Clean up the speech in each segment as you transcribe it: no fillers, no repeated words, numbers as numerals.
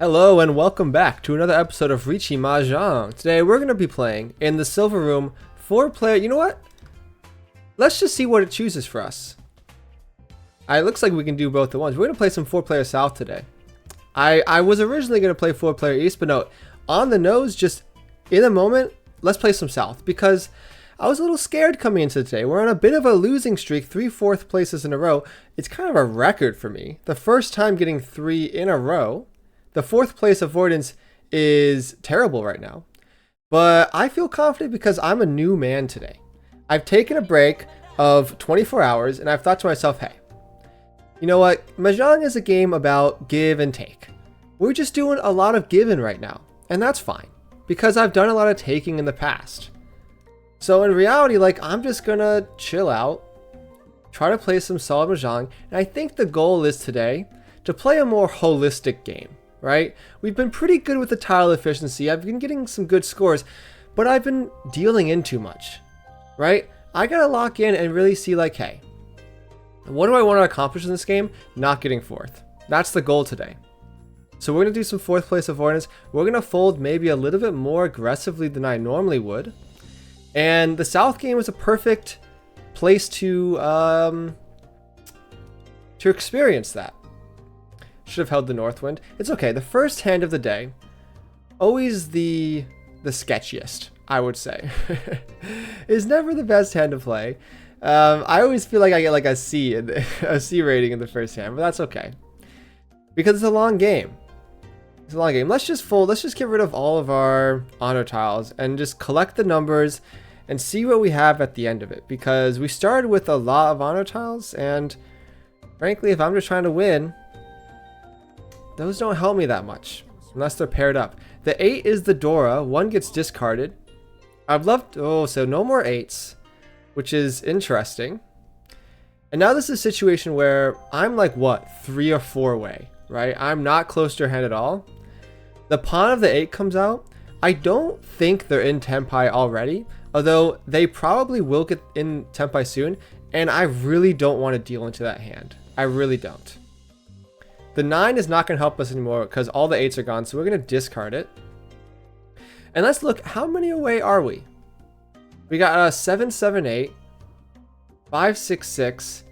Hello and welcome back to another episode of Riichi Mahjong. Today we're going to be playing in the silver room 4-player. You know what? Let's just see what it chooses for us. It looks like we can do both at once. We're going to play some 4-player south today. I was originally going to play 4-player east, but no, on the nose, just in a moment, let's play some south because I was a little scared coming into today. We're on a bit of a losing streak, 3 fourth places in a row. It's kind of a record for me. The first time getting 3 in a row. The 4th place avoidance is terrible right now, but I feel confident because I'm a new man today. I've taken a break of 24 hours and I've thought to myself, hey, you know what? Mahjong is a game about give and take. We're just doing a lot of giving right now, and that's fine because I've done a lot of taking in the past. So in reality, I'm just gonna chill out, try to play some solid Mahjong, and I think the goal is today to play a more holistic game. Right? We've been pretty good with the tile efficiency. I've been getting some good scores, but I've been dealing in too much. Right? I gotta lock in and really see hey, what do I want to accomplish in this game? Not getting 4th. That's the goal today. So we're gonna do some 4th place avoidance. We're gonna fold maybe a little bit more aggressively than I normally would. And the south game is a perfect place to experience that. Should have held the north wind. It's okay. The first hand of the day, always the sketchiest, I would say, is never the best hand to play. I always feel like I get a C a C rating in the first hand, but that's okay because it's a long game. It's a long game. Let's just fold. Let's just get rid of all of our honor tiles and just collect the numbers and see what we have at the end of it. Because we started with a lot of honor tiles, and frankly, if I'm just trying to win, those don't help me that much, unless they're paired up. The 8 is the Dora. 1 gets discarded. I've loved... Oh, so no more 8s, which is interesting. And now this is a situation where I'm 3 or 4 away, right? I'm not close to your hand at all. The pawn of the 8 comes out. I don't think they're in Tempai already, although they probably will get in Tempai soon, and I really don't want to deal into that hand. I really don't. The 9 is not going to help us anymore because all the 8s are gone, so we're going to discard it. And let's look, how many away are we? We got 7, 7, 8, 5, 6, 6,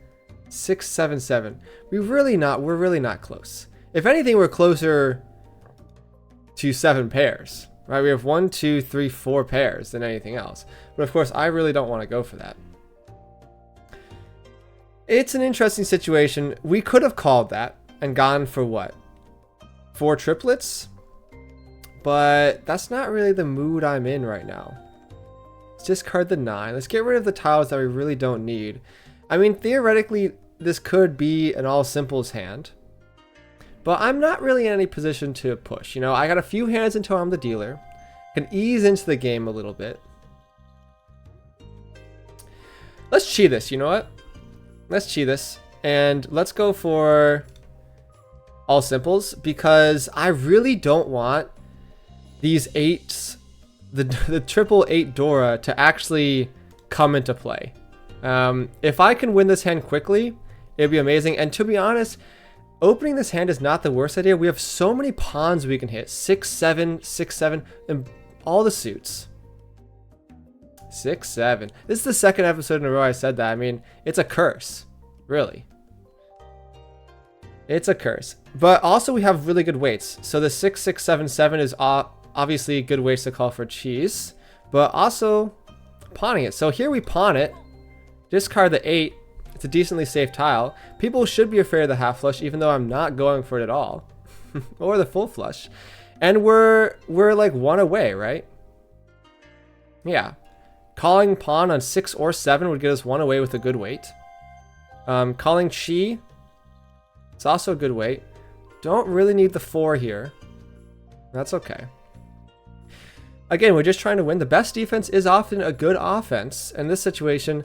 6, 7, 7. We're really not close. If anything, we're closer to 7 pairs, right? We have 1, 2, 3, 4 pairs than anything else. But of course, I really don't want to go for that. It's an interesting situation. We could have called that and gone for what? 4 triplets? But that's not really the mood I'm in right now. Let's discard the 9. Let's get rid of the tiles that we really don't need. I mean, theoretically, this could be an all simples hand. But I'm not really in any position to push. You know, I got a few hands until I'm the dealer. Can ease into the game a little bit. Let's cheat this, you know what? Let's cheat this. And let's go for all simples because I really don't want these 8s, the triple 8 Dora to actually come into play. If I can win this hand quickly, it'd be amazing. And to be honest, opening this hand is not the worst idea. We have so many pawns we can hit. 6, 7, 6, 7, and all the suits. 6, 7. This is the second episode in a row I said that. I mean, it's a curse, really. It's a curse. But also we have really good weights. So the 6, 6, 7, 7 is obviously good weights to call for cheese. But also pawning it. So here we pawn it. Discard the 8. It's a decently safe tile. People should be afraid of the half flush, even though I'm not going for it at all. Or the full flush. And we're 1 away, right? Yeah. Calling pawn on 6 or 7 would get us 1 away with a good weight. Calling chi. It's also a good weight. Don't really need the 4 here. That's okay. Again, we're just trying to win. The best defense is often a good offense. In this situation,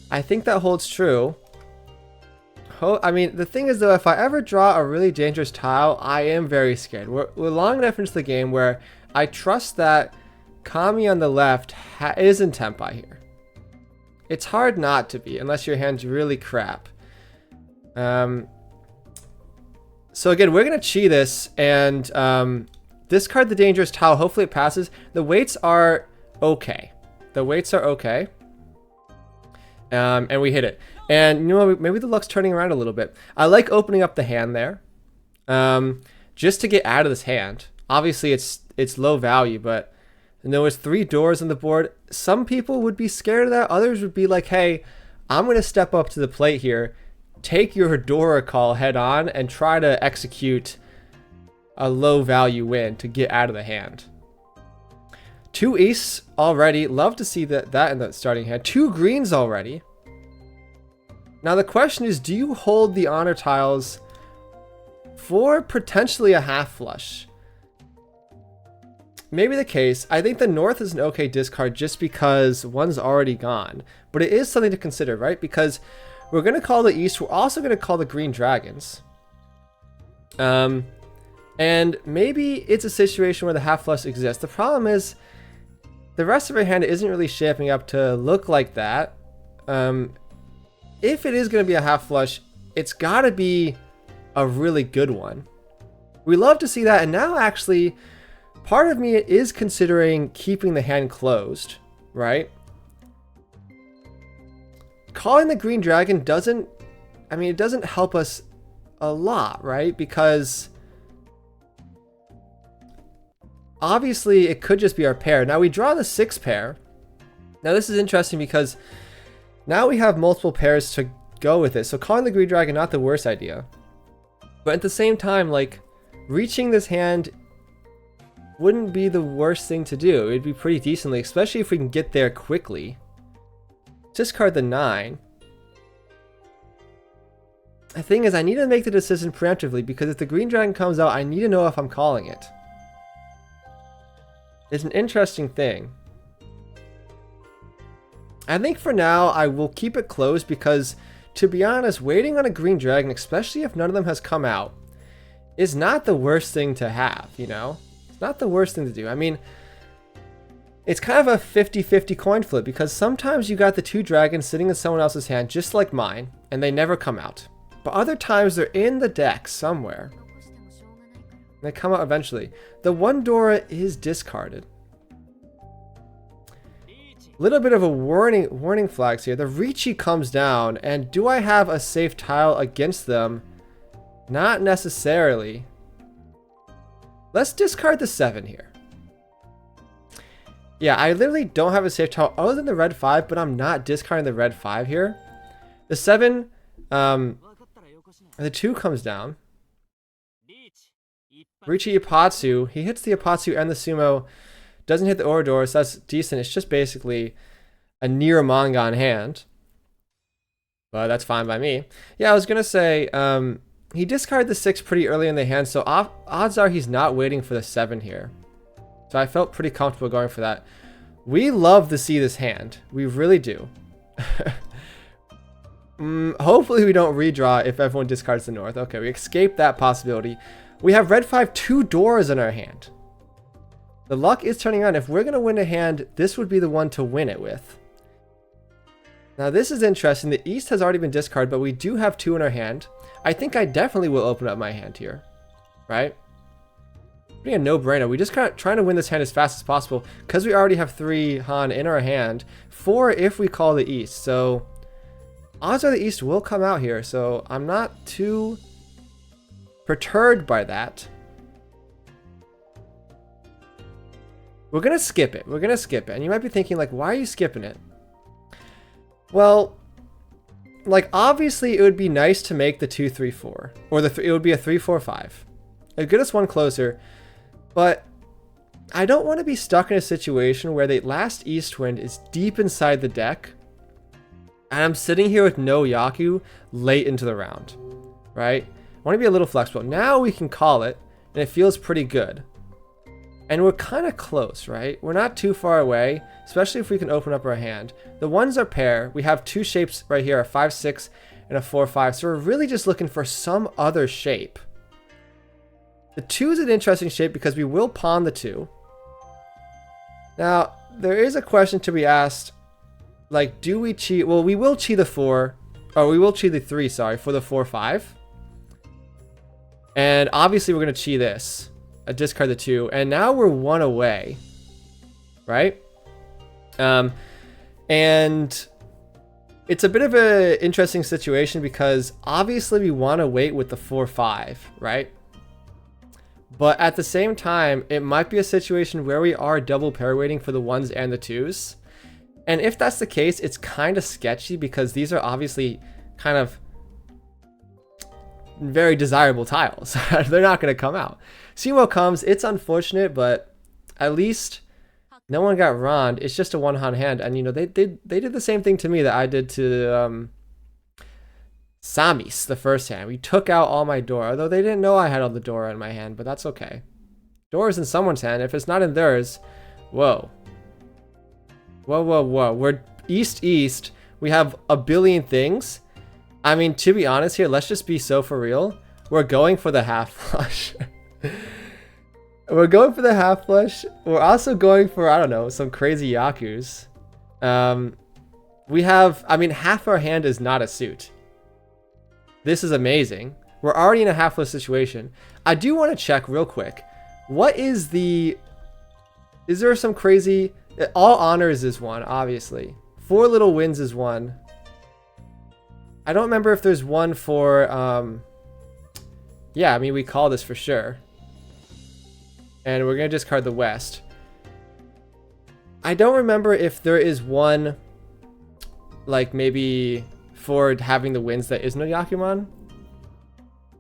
I think that holds true. I mean, the thing is, though, if I ever draw a really dangerous tile, I am very scared. We're long enough into the game where I trust that Kami on the left is in Tempai here. It's hard not to be, unless your hand's really crap. So again, we're going to chi this and discard the dangerous tile. Hopefully it passes. The weights are okay. The weights are okay. And we hit it. And you know, maybe the luck's turning around a little bit. I like opening up the hand there. Just to get out of this hand. Obviously it's low value, but and there was 3 doors on the board. Some people would be scared of that. Others would be like, hey, I'm going to step up to the plate here, take your Dora call head on, and try to execute a low value win to get out of the hand. 2 aces already. Love to see that in the starting hand. 2 greens already. Now the question is, do you hold the honor tiles for potentially a half flush? Maybe the case. I think the north is an okay discard just because one's already gone. But it is something to consider, right? Because we're going to call the east. We're also going to call the green dragons. And maybe it's a situation where the half flush exists. The problem is the rest of our hand isn't really shaping up to look like that. If it is going to be a half flush, it's got to be a really good one. We love to see that. And now actually, part of me is considering keeping the hand closed, right? Calling the green dragon doesn't, I mean, it doesn't help us a lot, right? Because obviously it could just be our pair. Now we draw the 6 pair. Now this is interesting because now we have multiple pairs to go with it. So calling the green dragon, not the worst idea. But at the same time, like, reaching this hand wouldn't be the worst thing to do. It'd be pretty decently, especially if we can get there quickly. Discard the 9. The thing is, I need to make the decision preemptively because if the green dragon comes out, I need to know if I'm calling it. It's an interesting thing. I think for now, I will keep it closed because, to be honest, waiting on a green dragon, especially if none of them has come out, is not the worst thing to have, you know? It's not the worst thing to do. I mean, it's kind of a 50-50 coin flip because sometimes you got the 2 dragons sitting in someone else's hand, just like mine, and they never come out. But other times they're in the deck somewhere. And they come out eventually. The 1 Dora is discarded. Little bit of a warning flags here. The Riichi comes down, and do I have a safe tile against them? Not necessarily. Let's discard the 7 here. Yeah, I literally don't have a safe tile other than the red 5, but I'm not discarding the red 5 here. The 7, the 2 comes down. Riichi Ipatsu, he hits the Ipatsu and the Sumo. Doesn't hit the Orador, so that's decent. It's just basically a near Mongon hand. But that's fine by me. Yeah, I was going to say, he discarded the 6 pretty early in the hand, so odds are he's not waiting for the 7 here. So I felt pretty comfortable going for that. We love to see this hand. We really do. Hopefully we don't redraw if everyone discards the north. Okay, we escaped that possibility. We have red 5, 2 doors in our hand. The luck is turning on. If we're going to win a hand, this would be the one to win it with. Now this is interesting. The east has already been discarded, but we do have 2 in our hand. I think I definitely will open up my hand here. Right? Pretty a no-brainer. We just kind of trying to win this hand as fast as possible because we already have 3 Han in our hand. 4 if we call the east. So odds are the east will come out here. So I'm not too perturbed by that. We're going to skip it. We're going to skip it. And you might be thinking, like, why are you skipping it? Well, like, obviously, it would be nice to make the 2-3-4. Or it would be a 3-4-5. It'd get us one closer. But I don't want to be stuck in a situation where the last East Wind is deep inside the deck. And I'm sitting here with no Yaku late into the round. Right? I want to be a little flexible. Now we can call it. And it feels pretty good. And we're kind of close, right? We're not too far away, especially if we can open up our hand. The 1s are pair. We have 2 shapes right here, a 5-6 and a 4-5. So we're really just looking for some other shape. The 2 is an interesting shape because we will pawn the 2. Now, there is a question to be asked. Like, do we cheat? Well, we will cheat the 4. Or we will cheat the 3, sorry, for the 4-5. And obviously we're going to chi this. Discard the 2. And now we're 1 away. Right? And it's a bit of an interesting situation because obviously we want to wait with the 4-5, right? But at the same time, it might be a situation where we are double pair waiting for the 1s and the 2s. And if that's the case, it's kind of sketchy because these are obviously kind of very desirable tiles. They're not going to come out. Sumo comes. It's unfortunate, but at least no one got Rond. It's just a 1-han hand. And, you know, they did the same thing to me that I did to Samis, the first hand. We took out all my Dora, although they didn't know I had all the Dora in my hand, but that's okay. Dora's in someone's hand. If it's not in theirs, whoa. Whoa, whoa, whoa. We're east-east. We have a billion things. I mean, to be honest here, let's just be so for real. We're going for the half flush. We're going for the half flush. We're also going for, I don't know, some crazy Yakus. We have, I mean, half our hand is not a suit. This is amazing. We're already in a half flush situation. I do want to check real quick. What is the, is there some crazy, all honors is one, obviously. 4 little wins is one. I don't remember if there's one for, yeah, I mean, we call this for sure. And we're going to discard the West. I don't remember if there is one, like, maybe for having the wins that is no Yakuman.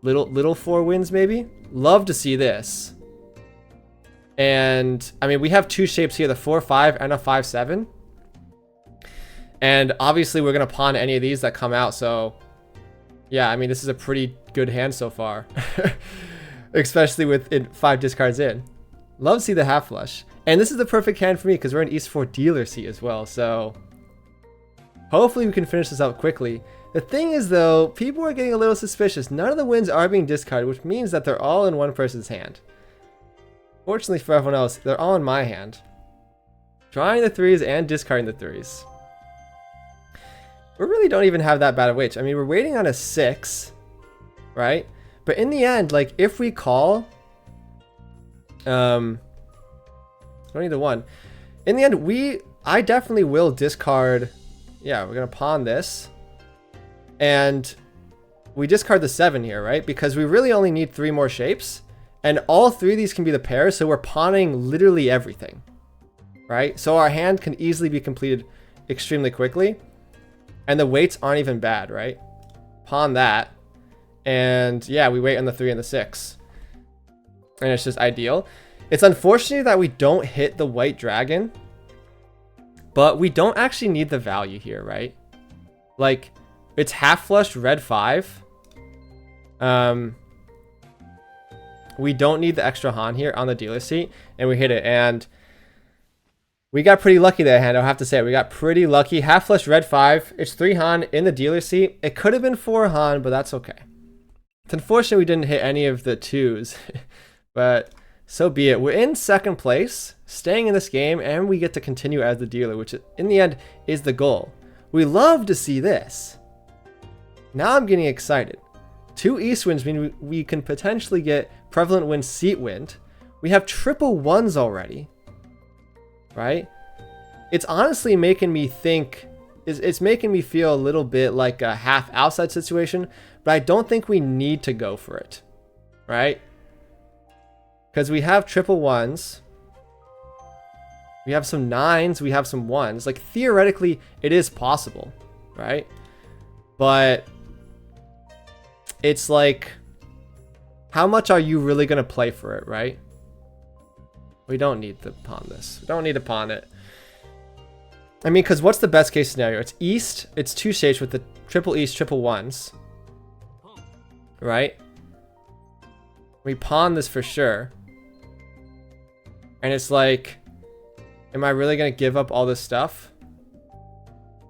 Little 4 wins, maybe? Love to see this. And, I mean, we have 2 shapes here, the 4-5 and a 5-7. And obviously we're going to pawn any of these that come out, so yeah, I mean, this is a pretty good hand so far. Especially with 5 discards in. Love to see the half flush. And this is the perfect hand for me because we're in East 4 dealer seat as well, so hopefully we can finish this out quickly. The thing is though, people are getting a little suspicious. None of the wins are being discarded, which means that they're all in one person's hand. Fortunately for everyone else, they're all in my hand. Drawing the 3s and discarding the 3s. We really don't even have that bad of wage. I mean, we're waiting on a 6, right? But in the end, like, if we call, don't need the 1. In the end, I definitely will discard. Yeah, we're gonna pawn this, and we discard the 7 here, right? Because we really only need 3 more shapes, and all 3 of these can be the pairs. So we're pawning literally everything, right? So our hand can easily be completed extremely quickly. And the weights aren't even bad, right? Pawn that. And yeah, we wait on the 3 and the 6. And it's just ideal. It's unfortunate that we don't hit the white dragon. But we don't actually need the value here, right? Like, it's half flushed red 5. We don't need the extra Han here on the dealer seat. And we hit it. And we got pretty lucky that hand, I'll have to say. We got pretty lucky. Half flush red 5. It's 3 Han in the dealer seat. It could have been 4 Han, but that's okay. It's unfortunate we didn't hit any of the 2s. But so be it. We're in 2nd place, staying in this game, and we get to continue as the dealer, which in the end is the goal. We love to see this. Now I'm getting excited. 2 East wins mean we can potentially get prevalent win seat wind. We have triple 1s already. Right? It's honestly making me think, it's making me feel a little bit like a half outside situation, but I don't think we need to go for it, right? Because we have triple 1s, we have some 9s, we have some 1s. Like, theoretically, it is possible, right? But it's like, how much are you really going to play for it, right? We don't need to pawn this. We don't need to pawn it. I mean, because what's the best case scenario? It's East. It's 2 shapes with the triple East, triple 1s. Right? We pawn this for sure. And it's like, am I really going to give up all this stuff?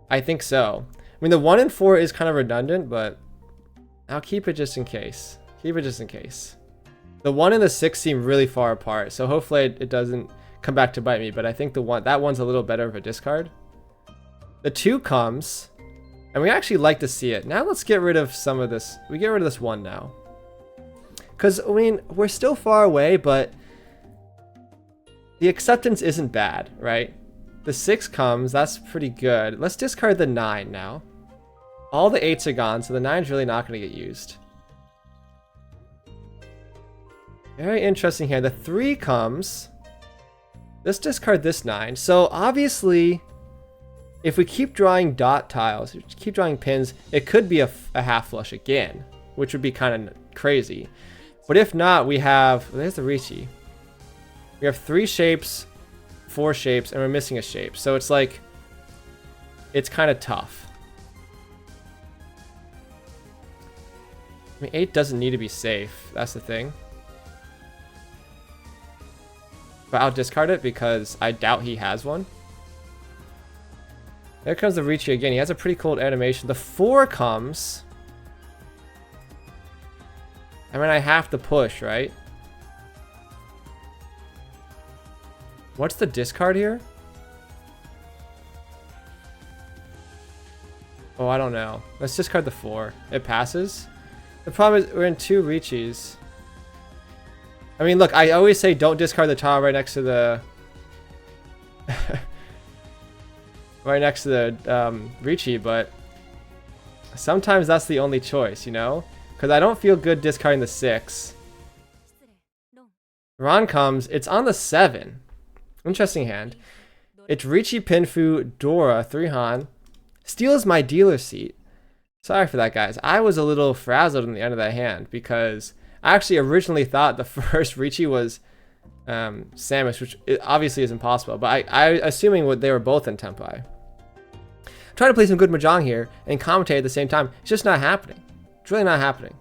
I think so. I mean, the 1 and 4 is kind of redundant, but I'll keep it just in case. Keep it just in case. The 1 and the 6 seem really far apart, so hopefully it doesn't come back to bite me, but I think that one's a little better of a discard. The 2 comes, and we actually like to see it. Now let's get rid of some of this. We get rid of this 1 now. Because, I mean, we're still far away, but the acceptance isn't bad, right? The 6 comes, that's pretty good. Let's discard the 9 now. All the 8s are gone, so the 9's really not going to get used. Very interesting here. The 3 comes. Let's discard this 9. So obviously, if we keep drawing dot tiles, keep drawing pins, it could be a half flush again, which would be kind of crazy. But if not, we have, there's the Riichi. We have 3 shapes, 4 shapes, and we're missing a shape. So it's like, it's kind of tough. I mean, 8 doesn't need to be safe. That's the thing. But I'll discard it because I doubt he has one. There comes the Riichi again. He has a pretty cool animation. The 4 comes. I mean, I have to push, right? What's the discard here? Oh, I don't know. Let's discard the 4. It passes. The problem is we're in 2 Riichis. I mean, look, I always say don't discard the tile right next to the... right next to the Riichi, but sometimes that's the only choice, you know? Because I don't feel good discarding the 6. Ron comes, it's on the 7. Interesting hand. It's Riichi, Pinfu, Dora, 3 Han. Steals my dealer seat. Sorry for that, guys. I was a little frazzled in the end of that hand because I actually originally thought the first Riichi was Samus, which obviously is impossible, but I assuming they were both in Tenpai. I'm trying to play some good Mahjong here and commentate at the same time. It's just not happening. It's really not happening.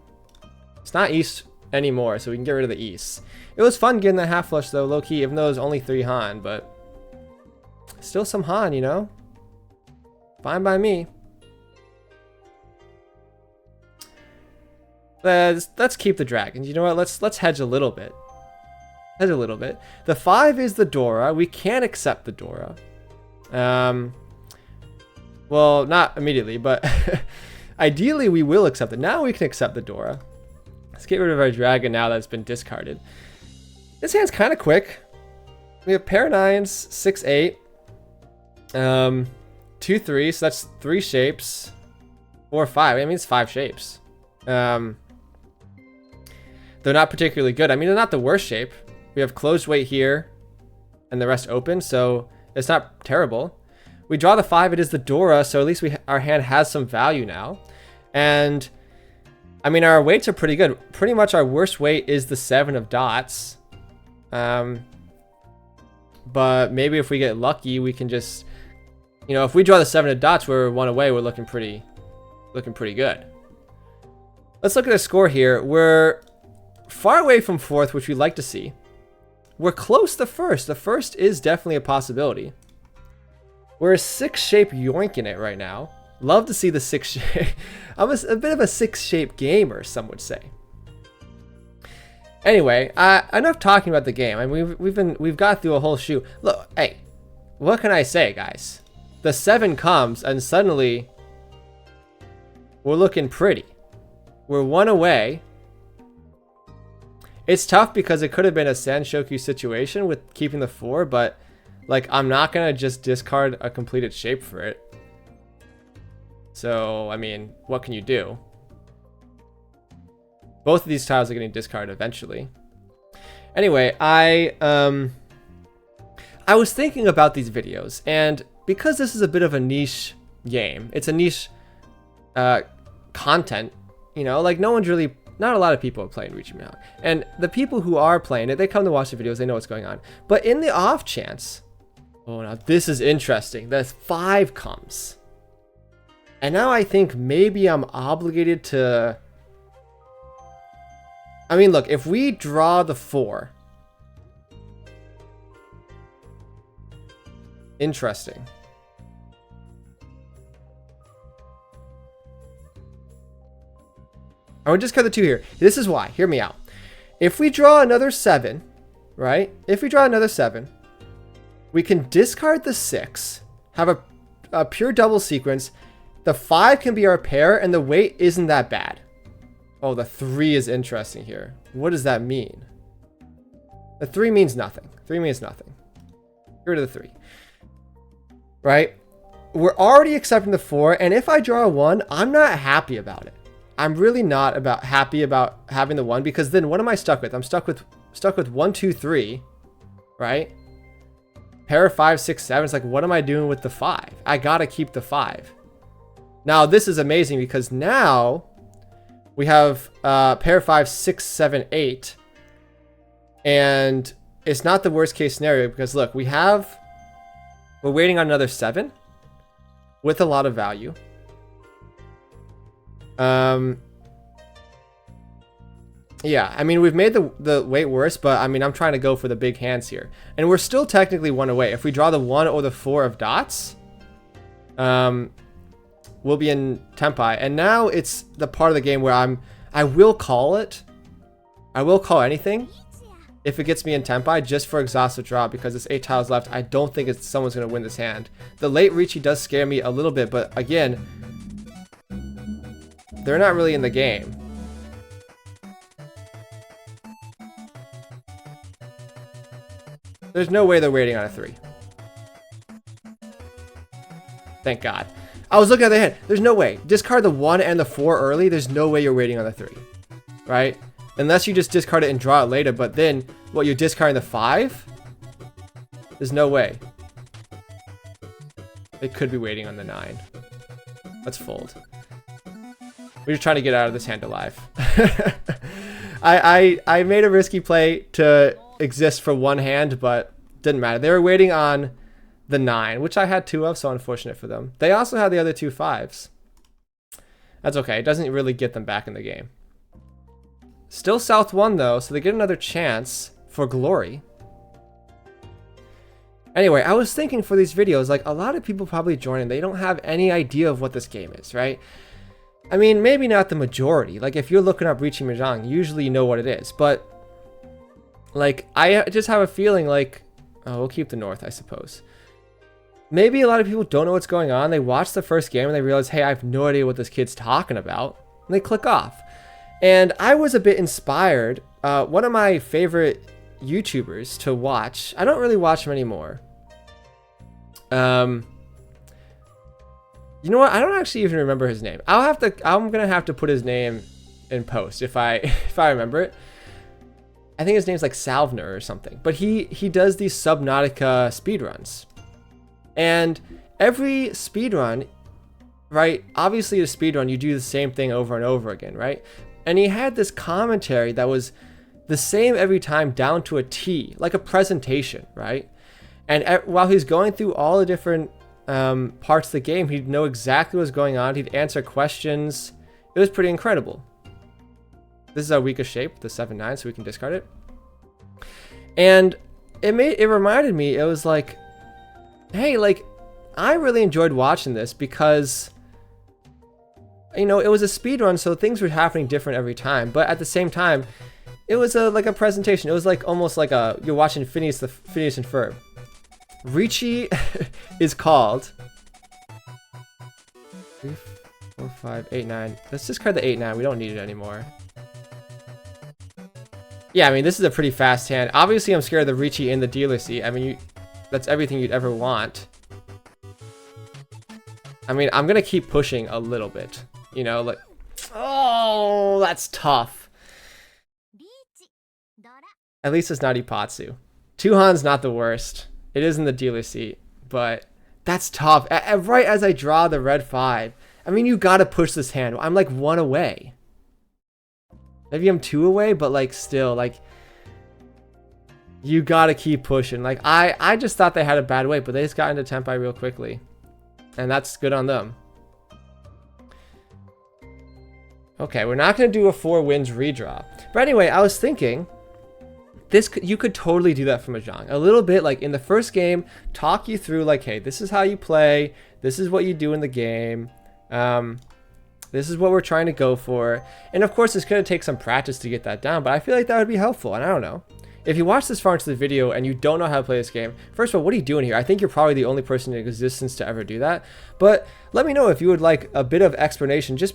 It's not East anymore, so we can get rid of the East. It was fun getting that half flush though, low key, even though it was only 3 Han, but still some Han, you know? Fine by me. Let's keep the dragons. You know what? Let's hedge a little bit. Hedge a little bit. The 5 is the Dora. We can accept the Dora. Well, not immediately, but ideally we will accept it. Now we can accept the Dora. Let's get rid of our dragon now that's been discarded. This hand's kind of quick. We have pair 9s, 6, 8. 2, 3, so that's 3 shapes. 4, 5. I mean, it's 5 shapes. They're not particularly good. I mean, they're not the worst shape. We have closed weight here and the rest open, so it's not terrible. We draw the 5, it is the Dora, so at least our hand has some value now. And I mean, our weights are pretty good. Pretty much our worst weight is the 7 of dots. But maybe if we get lucky, we can just, you know, if we draw the 7 of dots, we're 1 away, we're looking pretty good. Let's look at the score here. We're far away from 4th, which we'd like to see. We're close to 1st. The 1st is definitely a possibility. We're a 6 shape yoinking it right now. Love to see the 6 shape. I'm a bit of a 6 shape gamer, some would say. Anyway, enough talking about the game. I mean, we've got through a whole shoe. Look, hey, what can I say, guys? The 7 comes and suddenly we're looking pretty. We're 1 away. It's tough because it could have been a Sanshoku situation with keeping the 4, but like I'm not gonna just discard a completed shape for it. So I mean, what can you do? Both of these tiles are getting discarded eventually. Anyway, I was thinking about these videos, and because this is a bit of a niche game, it's a niche content, you know, like not a lot of people are playing Riichi Mahjong. And the people who are playing it, they come to watch the videos, they know what's going on. But in the off chance, oh, now this is interesting. The 5 comes. And now I think maybe I'm obligated to... I mean, look, if we draw the 4... Interesting. I would discard the 2 here. This is why. Hear me out. If we draw another 7, right? If we draw another 7, we can discard the 6, have a pure double sequence. The 5 can be our pair, and the weight isn't that bad. Oh, the 3 is interesting here. What does that mean? The 3 means nothing. 3 means nothing. Get rid of the 3. Right? We're already accepting the 4, and if I draw a 1, I'm not happy about it. I'm really not happy about having the 1, because then what am I stuck with? I'm stuck with 1, 2, 3, right? Pair of 5, 6, 7. It's like, what am I doing with the 5? I gotta keep the 5. Now this is amazing because now we have pair of 5, 6, 7, 8, and it's not the worst case scenario because look, we're waiting on another 7 with a lot of value. Yeah, I mean, we've made the wait worse, but I mean, I'm trying to go for the big hands here. And we're still technically 1 away. If we draw the 1 or the 4 of dots, we'll be in Tenpai. And now it's the part of the game where I will call it. I will call anything if it gets me in Tenpai just for exhaustive draw, because it's 8 tiles left. I don't think someone's going to win this hand. The late Riichi does scare me a little bit, but again, they're not really in the game. There's no way they're waiting on a 3. Thank God. I was looking at the hand. There's no way. Discard the 1 and the 4 early. There's no way you're waiting on the 3. Right? Unless you just discard it and draw it later. But then, what, you're discarding the 5? There's no way. They could be waiting on the 9. Let's fold. We're just trying to get out of this hand alive. I made a risky play to exist for 1 hand, but didn't matter. They were waiting on the 9, which I had 2 of, so unfortunate for them. They also had the other 2 5s. That's okay. It doesn't really get them back in the game. Still South 1 though, so they get another chance for glory. Anyway, I was thinking for these videos, like a lot of people probably join and they don't have any idea of what this game is, right? I mean, maybe not the majority. Like if you're looking up Riichi Mahjong, usually you know what it is, but like I just have a feeling like, oh, we'll keep the north, I suppose. Maybe a lot of people don't know what's going on. They watch the first game and they realize, hey, I have no idea what this kid's talking about. And they click off. And I was a bit inspired. One of my favorite YouTubers to watch, I don't really watch him anymore. You know what? I don't actually even remember his name. I'm gonna have to put his name in post if I remember it. I think his name's like Salvner or something. But he does these Subnautica speedruns. And every speedrun, right? Obviously a speedrun, you do the same thing over and over again, right? And he had this commentary that was the same every time down to a T, like a presentation, right? And while he's going through all the different parts of the game, he'd know exactly what's going on. He'd answer questions. It was pretty incredible. This is our weakest shape, the 7-9, so we can discard it. And it reminded me, it was like, hey, like, I really enjoyed watching this because, you know, it was a speed run, so things were happening different every time. But at the same time, it was like a presentation. It was like almost like you're watching Phineas and Ferb. Riichi is called 3, 4, 5, 8, 9. Let's discard the 8, 9. We don't need it anymore. Yeah, I mean, this is a pretty fast hand. Obviously, I'm scared of the Riichi in the dealer seat. I mean, that's everything you'd ever want. I mean, I'm gonna keep pushing a little bit. You know, like, oh, that's tough. At least it's not Ippatsu. 2-han's not the worst. It is in the dealer seat, but that's tough. Right as I draw the red 5. I mean, you gotta push this hand. I'm like 1 away. Maybe I'm 2 away, but like still, like, you gotta keep pushing. Like, I just thought they had a bad weight, but they just got into Tenpai real quickly. And that's good on them. Okay, we're not gonna do a 4 wins redraw. But anyway, I was thinking, you could totally do that for Mahjong. A little bit, like in the first game, talk you through like, hey, this is how you play. This is what you do in the game. This is what we're trying to go for. And of course, it's going to take some practice to get that down, but I feel like that would be helpful. And I don't know. If you watch this far into the video and you don't know how to play this game, first of all, what are you doing here? I think you're probably the only person in existence to ever do that. But let me know if you would like a bit of explanation, just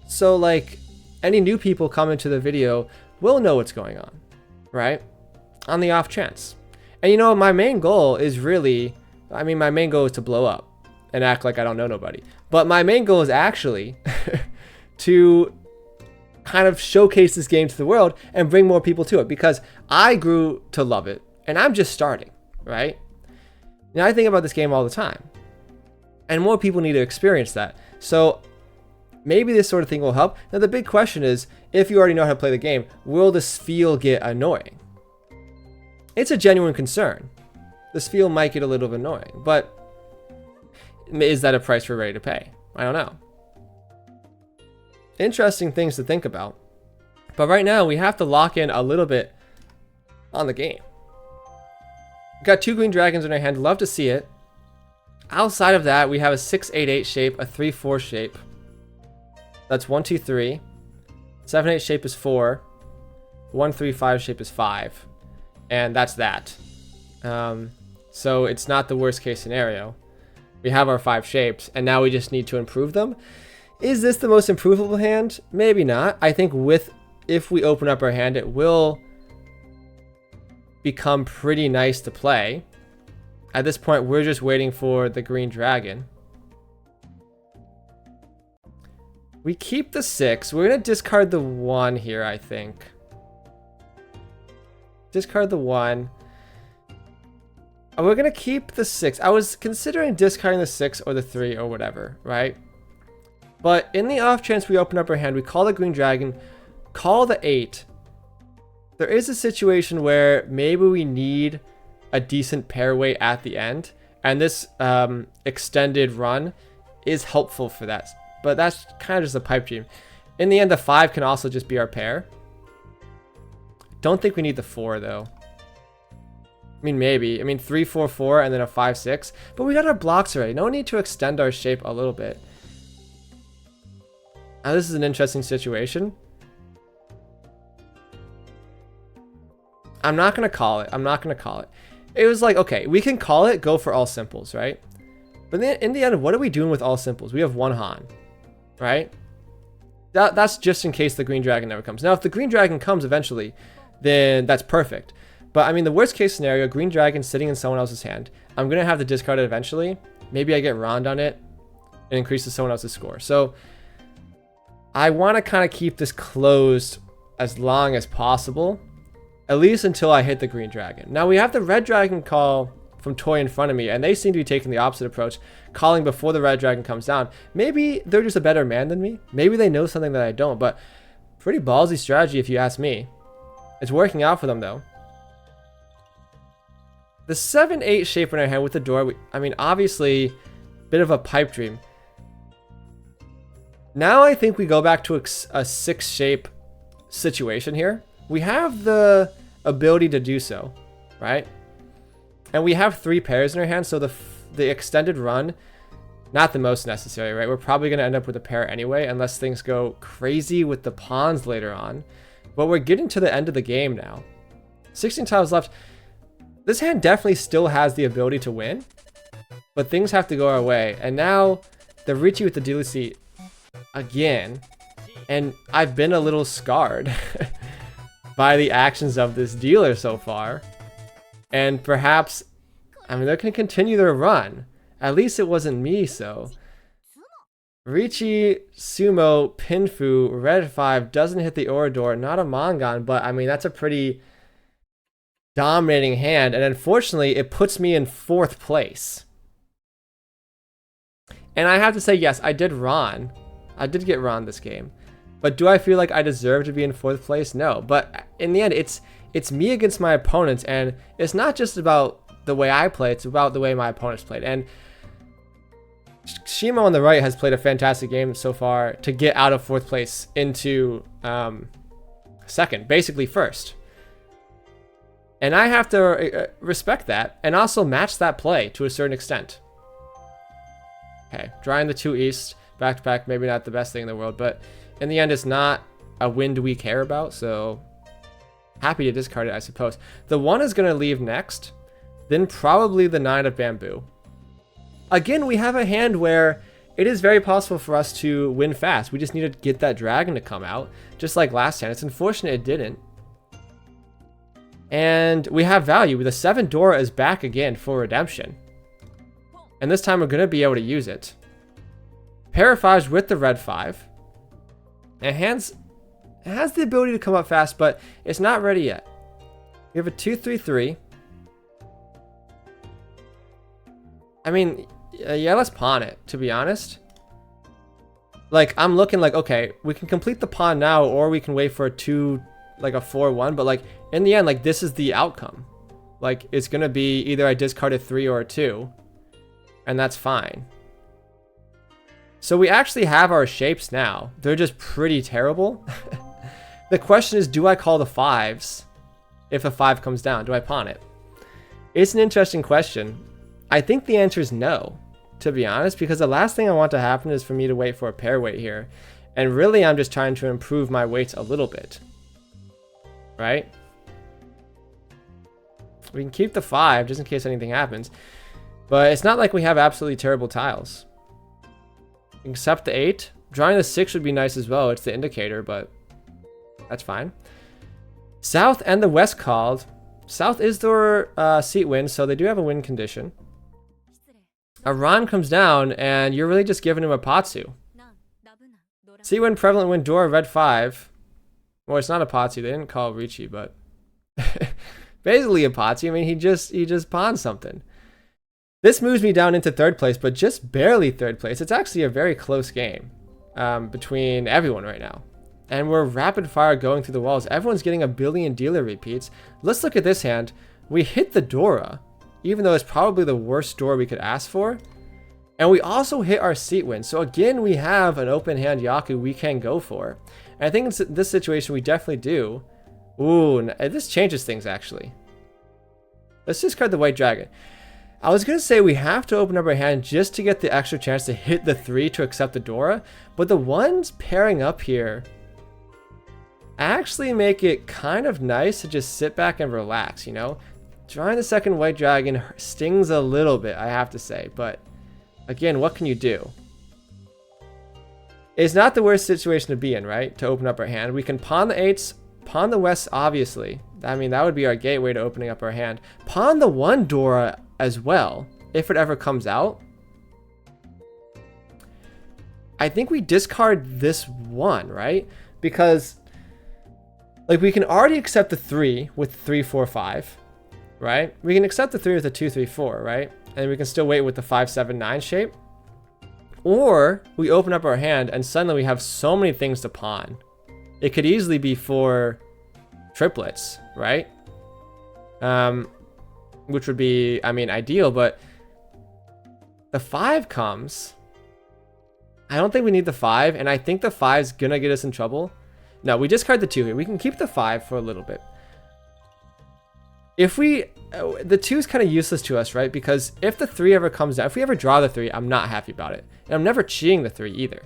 so like any new people come into the video will know what's going on, right? On the off chance. And you know, my main goal is really, my main goal is to blow up and act like I don't know nobody. But my main goal is actually to kind of showcase this game to the world and bring more people to it, because I grew to love it and I'm just starting, right? Now I think about this game all the time, and more people need to experience that. So maybe this sort of thing will help. Now the big question is, if you already know how to play the game, will this feel get annoying? It's a genuine concern. This feel might get a little bit annoying, but is that a price we're ready to pay? I don't know. Interesting things to think about. But right now we have to lock in a little bit on the game. We've got 2 green dragons in our hand. Love to see it. Outside of that, we have a 6-8-8 shape, a 3-4 shape. That's 1, 2, 3. 7-8 shape is 4. 1-3-5 shape is 5. And that's that. So it's not the worst case scenario. We have our 5 shapes, and now we just need to improve them. Is this the most improvable hand? Maybe not. I think if we open up our hand, it will become pretty nice to play. At this point, we're just waiting for the green dragon. We keep the 6. We're going to discard the 1 here, I think. Discard the 1. We're going to keep the 6. I was considering discarding the 6 or the 3 or whatever, right? But in the off chance we open up our hand, we call the green dragon, call the 8. There is a situation where maybe we need a decent pair weight at the end, and this extended run is helpful for that. But that's kind of just a pipe dream. In the end, the 5 can also just be our pair. Don't think we need the 4 though. Maybe. 3, 4, 4, and then a 5, 6. But we got our blocks already. No need to extend our shape a little bit. Now, this is an interesting situation. I'm not going to call it. It was like, okay, we can call it, go for all simples, right? But then in the end, what are we doing with all simples? We have 1 Han, right? That's just in case the green dragon never comes. Now, if the green dragon comes eventually, then that's perfect. But the worst case scenario, green dragon sitting in someone else's hand. I'm going to have to discard it eventually. Maybe I get Rond on it and increases someone else's score. So I want to kind of keep this closed as long as possible, at least until I hit the green dragon. Now we have the red dragon call from Toy in front of me, and they seem to be taking the opposite approach, calling before the red dragon comes down. Maybe they're just a better man than me. Maybe they know something that I don't, but pretty ballsy strategy if you ask me. It's working out for them though. The 7-8 shape in our hand with the door, obviously, bit of a pipe dream. Now I think we go back to a 6 shape situation here. We have the ability to do so, right? And we have 3 pairs in our hand, so the extended run, not the most necessary, right? We're probably going to end up with a pair anyway, unless things go crazy with the pawns later on. But we're getting to the end of the game now. 16 tiles left. This hand definitely still has the ability to win, but things have to go our way. And now the Riichi with the dealer seat again, and I've been a little scarred by the actions of this dealer so far. And perhaps, they're going to continue their run. At least it wasn't me, so. Riichi, Sumo, Pinfu, Red 5 doesn't hit the Orador, not a Mongon, but that's a pretty dominating hand, and unfortunately it puts me in 4th place. And I have to say, yes, I did get Ron this game, but do I feel like I deserve to be in 4th place? No. But in the end, it's me against my opponents, and it's not just about the way I play, it's about the way my opponents played. And Shimo on the right has played a fantastic game so far to get out of 4th place into 2nd, basically 1st. And I have to respect that and also match that play to a certain extent. Okay, drawing the 2 east, back to back, maybe not the best thing in the world, but in the end, it's not a win we care about, so happy to discard it, I suppose. The 1 is going to leave next, then probably the 9 of bamboo. Again, we have a hand where it is very possible for us to win fast. We just need to get that dragon to come out, just like last hand. It's unfortunate it didn't. And we have value. The 7 Dora is back again for redemption. And this time we're going to be able to use it. Pair of 5s with the red 5. And hands has the ability to come up fast, but it's not ready yet. We have a 2-3-3. I mean, yeah, let's pawn it, to be honest. Like, I'm looking like, okay, we can complete the pawn now, or we can wait for a 4-1, but like, in the end, like, this is the outcome. Like, it's gonna be either I discard a 3 or a 2, and that's fine. So we actually have our shapes now. They're just pretty terrible. The question is, do I call the 5s if a 5 comes down? Do I pawn it? It's an interesting question. I think the answer is no, to be honest, because the last thing I want to happen is for me to wait for a pair weight here. And really, I'm just trying to improve my weights a little bit. Right? We can keep the 5 just in case anything happens. But it's not like we have absolutely terrible tiles. Except the 8. Drawing the 6 would be nice as well. It's the indicator, but that's fine. South and the West called. South is their seat win, so they do have a win condition. Iran comes down, and you're really just giving him a Patsu. Seat win, prevalent win, Dora, red 5. Well, it's not a Patsu. They didn't call Riichi, but basically a Patsu. I mean, he just pawned something. This moves me down into 3rd place, but just barely 3rd place. It's actually a very close game between everyone right now. And we're rapid fire going through the walls. Everyone's getting a billion dealer repeats. Let's look at this hand. We hit the Dora, even though it's probably the worst Dora we could ask for. And we also hit our seat win. So again, we have an open hand Yaku we can go for. And I think in this situation, we definitely do. Ooh, this changes things actually. Let's discard the White Dragon. I was going to say we have to open up our hand just to get the extra chance to hit the 3 to accept the Dora. But the ones pairing up here actually make it kind of nice to just sit back and relax, you know? Drawing the second White Dragon stings a little bit, I have to say. But again, what can you do? It's not the worst situation to be in, right? To open up our hand. We can pawn the 8s, pawn the West, obviously. I mean, that would be our gateway to opening up our hand. Pawn the 1 Dora as well, if it ever comes out. I think we discard this 1, right? Because, like, we can already accept the 3 with 3-4-5, right? We can accept the 3 with a 2-3-4, right? And we can still wait with the 5-7-9 shape. Or we open up our hand and suddenly we have so many things to pawn. It could easily be 4 triplets, right? Which would be, I mean, ideal, but the 5 comes. I don't think we need the 5, and I think the 5's gonna get us in trouble. No, we discard the 2 here. We can keep the 5 for a little bit. If we, the 2 is kind of useless to us, right? Because if the 3 ever comes down, if we ever draw the 3, I'm not happy about it. And I'm never cheating the 3 either.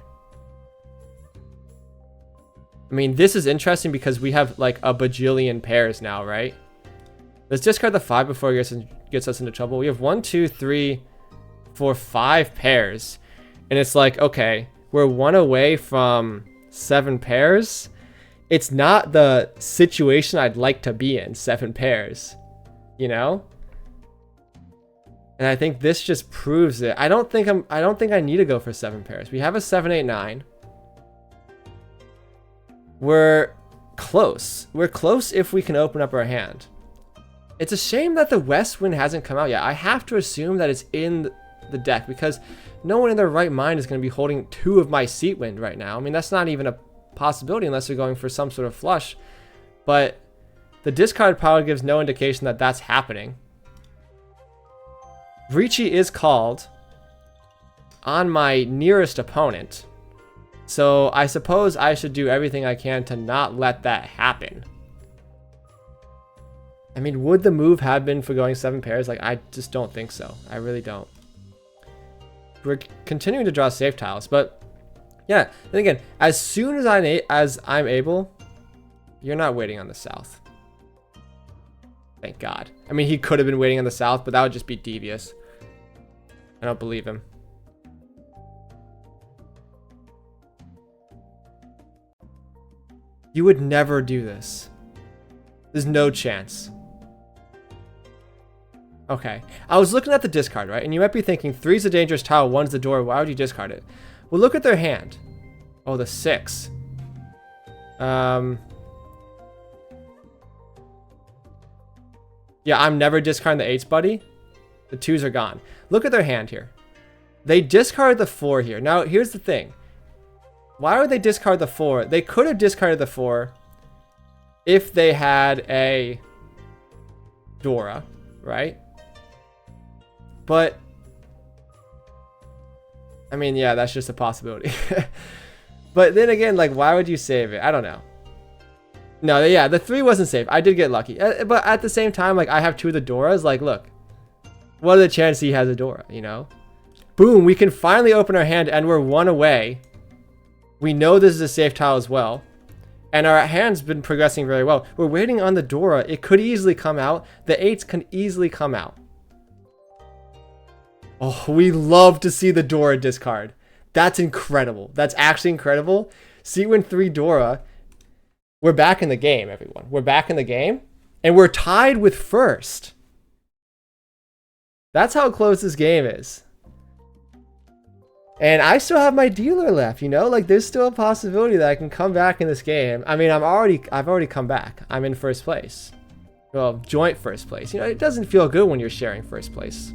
I mean, this is interesting because we have like a bajillion pairs now, right? Let's discard the 5 before it gets us into trouble. We have 1, 2, 3, 4, 5 pairs. And it's like, okay, we're 1 away from 7 pairs. It's not the situation I'd like to be in, 7 pairs, you know? And I think this just proves it. I don't think I need to go for 7 pairs. We have a 7, 8, 9. We're close. We're close if we can open up our hand. It's a shame that the West Wind hasn't come out yet. I have to assume that it's in the deck because no one in their right mind is going to be holding 2 of my Seat Wind right now. I mean, that's not even a possibility unless they're going for some sort of flush. But the discard power gives no indication that that's happening. Riichi is called on my nearest opponent. So I suppose I should do everything I can to not let that happen. I mean, would the move have been for going 7 pairs? Like, I just don't think so. I really don't. We're continuing to draw safe tiles, but yeah. Then again, as soon as I'm able, you're not waiting on the South. Thank God. I mean, he could have been waiting on the South, but that would just be devious. I don't believe him. You would never do this. There's no chance. Okay. I was looking at the discard, right? And you might be thinking, 3's a dangerous tile, 1's the door. Why would you discard it? Well, look at their hand. Oh, the 6. Yeah, I'm never discarding the 8s, buddy. The 2s are gone. Look at their hand here. They discarded the 4 here. Now, here's the thing. Why would they discard the 4? They could have discarded the 4 if they had a Dora, right? But, I mean, yeah, that's just a possibility. But then again, like, why would you save it? I don't know. No, yeah, the 3 wasn't safe. I did get lucky. But at the same time, like, I have 2 of the Doras. Like, look. What are the chances he has a Dora, you know? Boom, we can finally open our hand, and we're 1 away. We know this is a safe tile as well. And our hand's been progressing very well. We're waiting on the Dora. It could easily come out. The 8s can easily come out. Oh, we love to see the Dora discard. That's incredible. That's actually incredible. See, when 3 Dora. We're back in the game, everyone. We're back in the game. And we're tied with first. That's how close this game is. And I still have my dealer left, you know? Like, there's still a possibility that I can come back in this game. I mean, I've already come back. I'm in first place. Well, joint first place. You know, it doesn't feel good when you're sharing first place.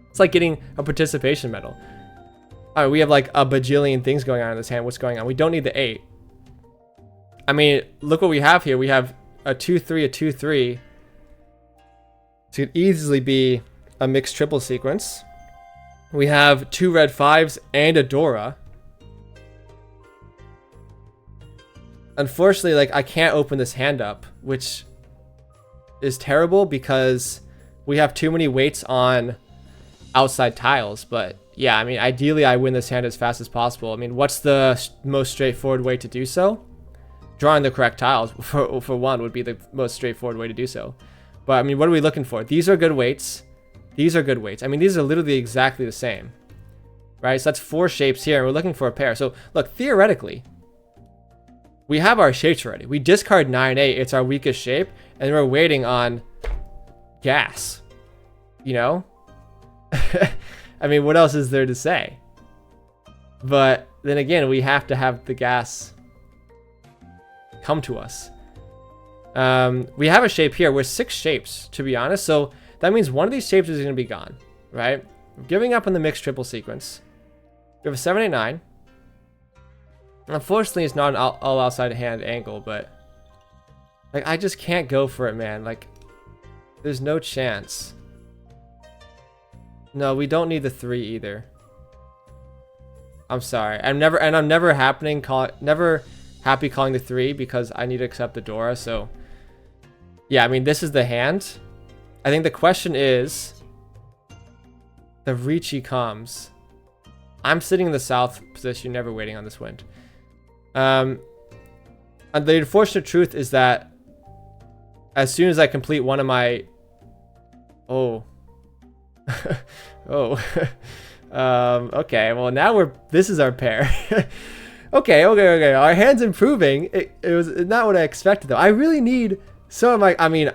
It's like getting a participation medal. All right, we have like a bajillion things going on in this hand. What's going on? We don't need the 8. I mean, look what we have here. We have a 2-3, a 2-3. So it could easily be a mixed triple sequence. We have 2 red 5s and a Dora. Unfortunately, like, I can't open this hand up, which is terrible because we have too many weights on outside tiles. But yeah, I mean, ideally I win this hand as fast as possible. I mean, what's the most straightforward way to do so? Drawing the correct tiles for one would be the most straightforward way to do so. But I mean, what are we looking for? These are good weights. These are good weights. I mean, these are literally exactly the same, right? So that's 4 shapes here, and we're looking for a pair. So look, theoretically, we have our shapes already. We discard 9-8. It's our weakest shape, and we're waiting on gas, you know? I mean, what else is there to say? But then again, we have to have the gas come to us. We have a shape here. We're 6 shapes, to be honest. So that means one of these shapes is going to be gone, right? We're giving up on the mixed triple sequence. We have a 7, 8, 9. Unfortunately, it's not an all outside hand angle, but like, I just can't go for it, man. Like, there's no chance. No, we don't need the 3 either. I'm sorry. I'm never happy calling the 3 because I need to accept the Dora. So yeah, I mean, this is the hand. I think the question is, the Riichi comes. I'm sitting in the south position, never waiting on this wind. And the unfortunate truth is that as soon as I complete one of my... Oh. Oh. Okay, well now this is our pair. Okay. Our hand's improving. It was not what I expected though. I really need some of my... I mean...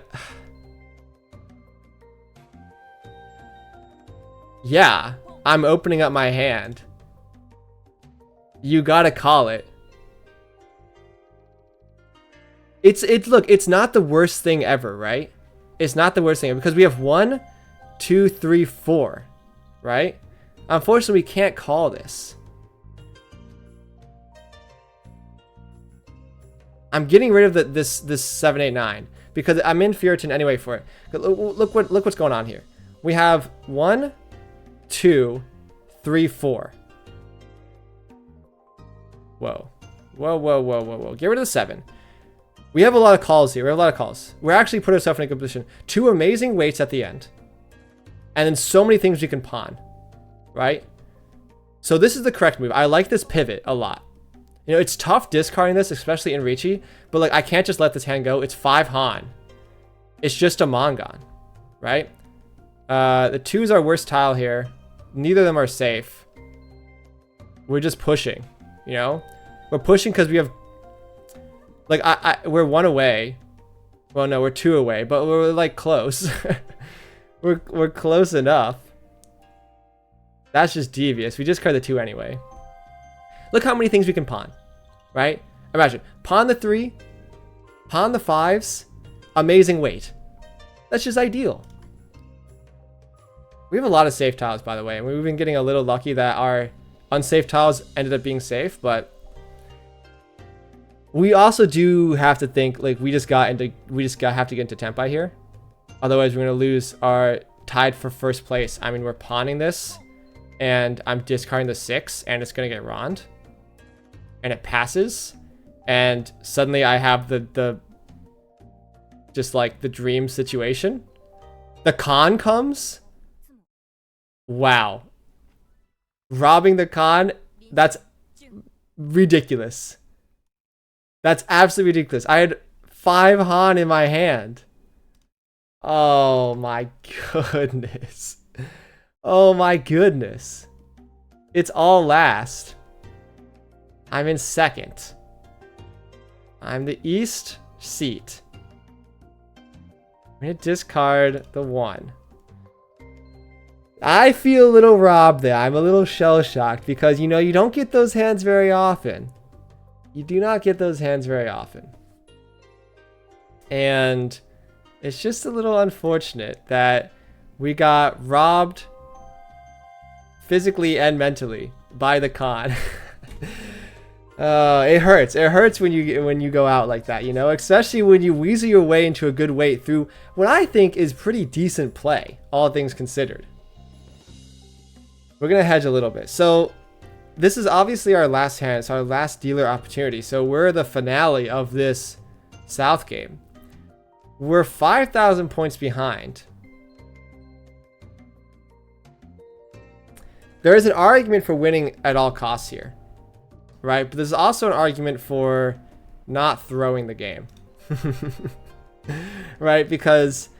Yeah, I'm opening up my hand. You gotta call it. Look, it's not the worst thing ever, right? It's not the worst thing ever because we have 1, 2, 3, 4, right? Unfortunately, we can't call this. I'm getting rid of this 7, 8, 9 because I'm in Furiton anyway for it. Look what's going on here. We have 1, 2, 3, 4. Whoa. Get rid of the 7. We have a lot of calls here. We're actually put ourselves in a good position. 2 amazing weights at the end. And then so many things we can pawn. Right? So this is the correct move. I like this pivot a lot. You know, it's tough discarding this, especially in Riichi. But like, I can't just let this hand go. It's 5 Han. It's just a Mongon. Right? The 2's our worst tile here. Neither of them are safe. We're just pushing. You know? We're pushing because we have... Like, we're 1 away. Well, no, we're 2 away. But we're, like, close. We're close enough. That's just devious. We discard the 2 anyway. Look how many things we can pawn, right? Imagine, pawn the 3, pawn the 5s, amazing weight. That's just ideal. We have a lot of safe tiles, by the way, and we've been getting a little lucky that our unsafe tiles ended up being safe, but we also do have to think, like, have to get into Tempai here. Otherwise, we're going to lose our tied for first place. I mean, we're pawning this, and I'm discarding the 6, and it's going to get Rond. And it passes, and suddenly I have the just like the dream situation. The Khan comes. Wow. Robbing the Khan, that's ridiculous. That's absolutely ridiculous. I had 5 Han in my hand. Oh my goodness. Oh my goodness. It's all last. I'm in second. I'm the East seat. I'm going to discard the 1. I feel a little robbed there. I'm a little shell-shocked because, you know, you don't get those hands very often. You do not get those hands very often. And it's just a little unfortunate that we got robbed physically and mentally by the Khan. It hurts. It hurts when you go out like that, you know, especially when you weasel your way into a good weight through what I think is pretty decent play, all things considered. We're going to hedge a little bit. So this is obviously our last hand. It's our last dealer opportunity. So we're the finale of this South game. We're 5,000 points behind. There is an argument for winning at all costs here, right? But there's also an argument for not throwing the game, right? Because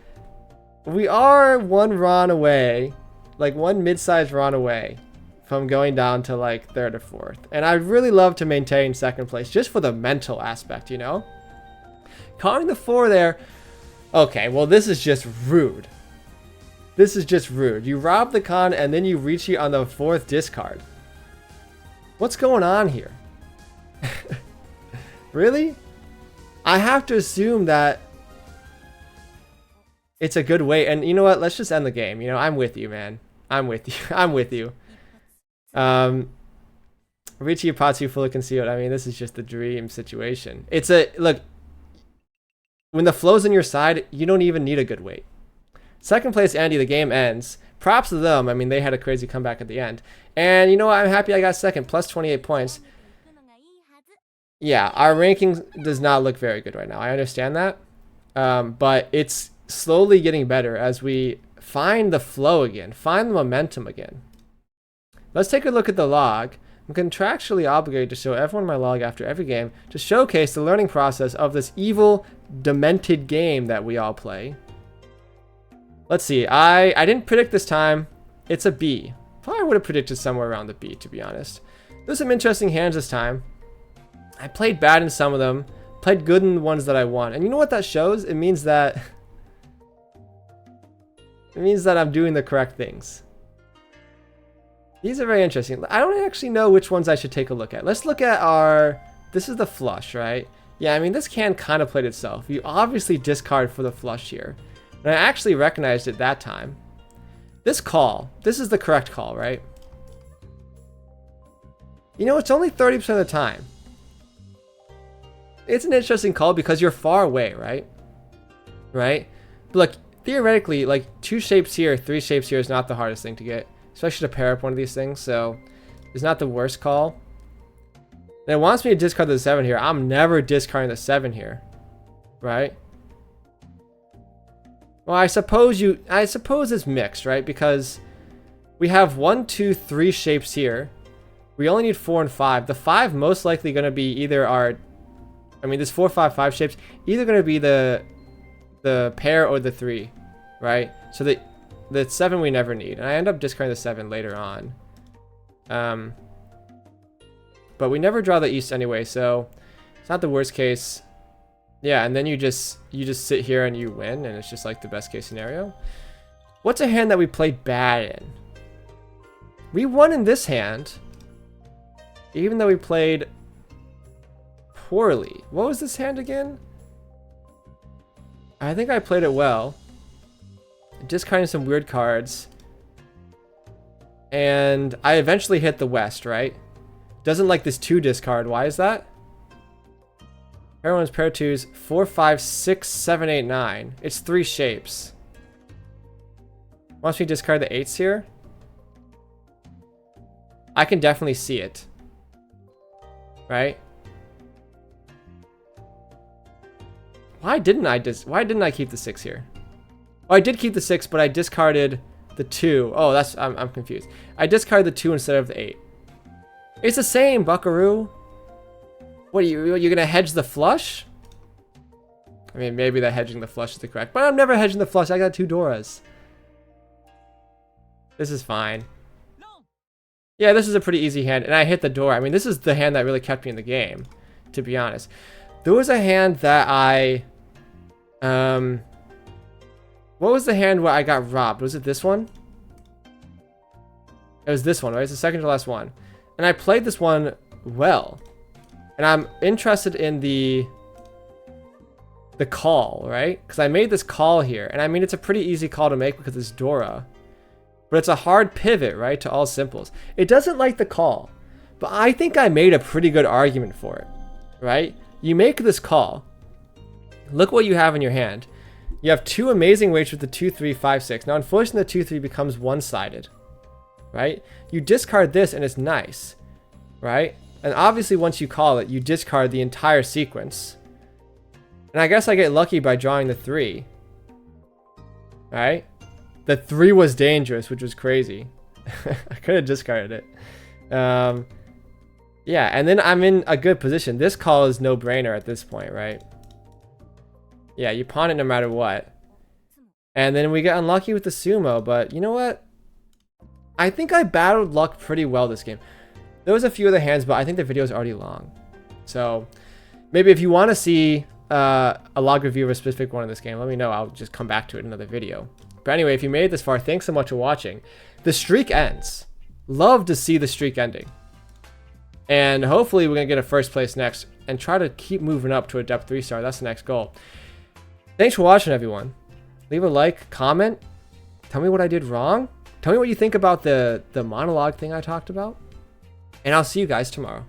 we are one run away, like one mid-sized run away from going down to like 3rd or 4th. And I'd really love to maintain 2nd place just for the mental aspect, you know? Calling the 4 there. Okay, well, this is just rude. This is just rude. You rob the Khan and then you Riichi on the 4th discard. What's going on here? Really? I have to assume that it's a good way. And you know what? Let's just end the game. You know, I'm with you, man. I'm with you. I'm with you. Riichi Patsu fully concealed. I mean, this is just the dream situation. It's a look. When the flow's on your side, you don't even need a good weight. 2nd place, Andy. The game ends. Props to them. I mean, they had a crazy comeback at the end. And you know what? I'm happy I got 2nd, plus 28 points. Yeah, our ranking does not look very good right now. I understand that. But it's slowly getting better as we find the flow again, find the momentum again. Let's take a look at the log. I'm contractually obligated to show everyone my log after every game to showcase the learning process of this evil, demented game that we all play. Let's see. I didn't predict this time. It's a B. Probably would have predicted somewhere around the B, to be honest. There's some interesting hands this time. I played bad in some of them, played good in the ones that I won. And you know what that shows? It means that I'm doing the correct things. These are very interesting. I don't actually know which ones I should take a look at. Let's look at our... This is the flush, right? Yeah, I mean, this can kind of play itself. You obviously discard for the flush here. And I actually recognized it that time. This call. This is the correct call, right? You know, it's only 30% of the time. It's an interesting call because you're far away, right? Right? But look, theoretically, like 2 shapes here, 3 shapes here is not the hardest thing to get. Especially to pair up one of these things, so it's not the worst call. And it wants me to discard the 7 here. I'm never discarding the 7 here. Right? Well, I suppose it's mixed, right? Because we have 1, 2, 3 shapes here. We only need 4 and 5. The 5 most likely going to be either our... I mean, this 4, 5, 5 shapes, either going to be the pair or the 3, right? So the 7 we never need. And I end up discarding the 7 later on. But we never draw the East anyway, so it's not the worst case. Yeah, and then you just sit here and you win, and it's just like the best case scenario. What's a hand that we played bad in? We won in this hand, even though we played poorly. What was this hand again? I think I played it well. Discarding some weird cards. And I eventually hit the West, right? Doesn't like this 2 discard. Why is that? Pair 1s, pair 2s, 4, 5, 6, 7, 8, 9. It's 3 shapes. Wants me to discard the 8s here? I can definitely see it. Right? Why didn't I keep the 6 here? Oh, I did keep the 6, but I discarded the 2. Oh, that's I'm confused. I discarded the 2 instead of the 8. It's the same, Buckaroo. What are you gonna hedge the flush? I mean, maybe that hedging the flush is the correct, but I'm never hedging the flush. I got 2 Doras. This is fine. Yeah, this is a pretty easy hand, and I hit the door. I mean, this is the hand that really kept me in the game, to be honest. There was a hand that I, what was the hand where I got robbed? Was it this one? It was this one, right? It's the second to last one. And I played this one well. And I'm interested in the call, right? Because I made this call here. And I mean, it's a pretty easy call to make because it's Dora. But it's a hard pivot, right, to all simples. It doesn't like the call. But I think I made a pretty good argument for it, right? You make this call. Look what you have in your hand. You have 2 amazing weights with the 2, 3, 5, 6. Now, unfortunately, the 2, 3 becomes one-sided, right? You discard this, and it's nice, right? And obviously, once you call it, you discard the entire sequence. And I guess I get lucky by drawing the 3, right? The 3 was dangerous, which was crazy. I could have discarded it. Yeah, and then I'm in a good position. This call is no-brainer at this point, right? Yeah, you pawn it no matter what. And then we get unlucky with the sumo, but you know what? I think I battled luck pretty well this game. There was a few other hands, but I think the video is already long. So maybe if you want to see a log review of a specific one in this game, let me know. I'll just come back to it in another video. But anyway, if you made it this far, thanks so much for watching. The streak ends. Love to see the streak ending. And hopefully we're going to get a first place next and try to keep moving up to a depth 3-star. That's the next goal. Thanks for watching, everyone. Leave a like, comment, tell me what I did wrong. Tell me what you think about the monologue thing I talked about. And I'll see you guys tomorrow.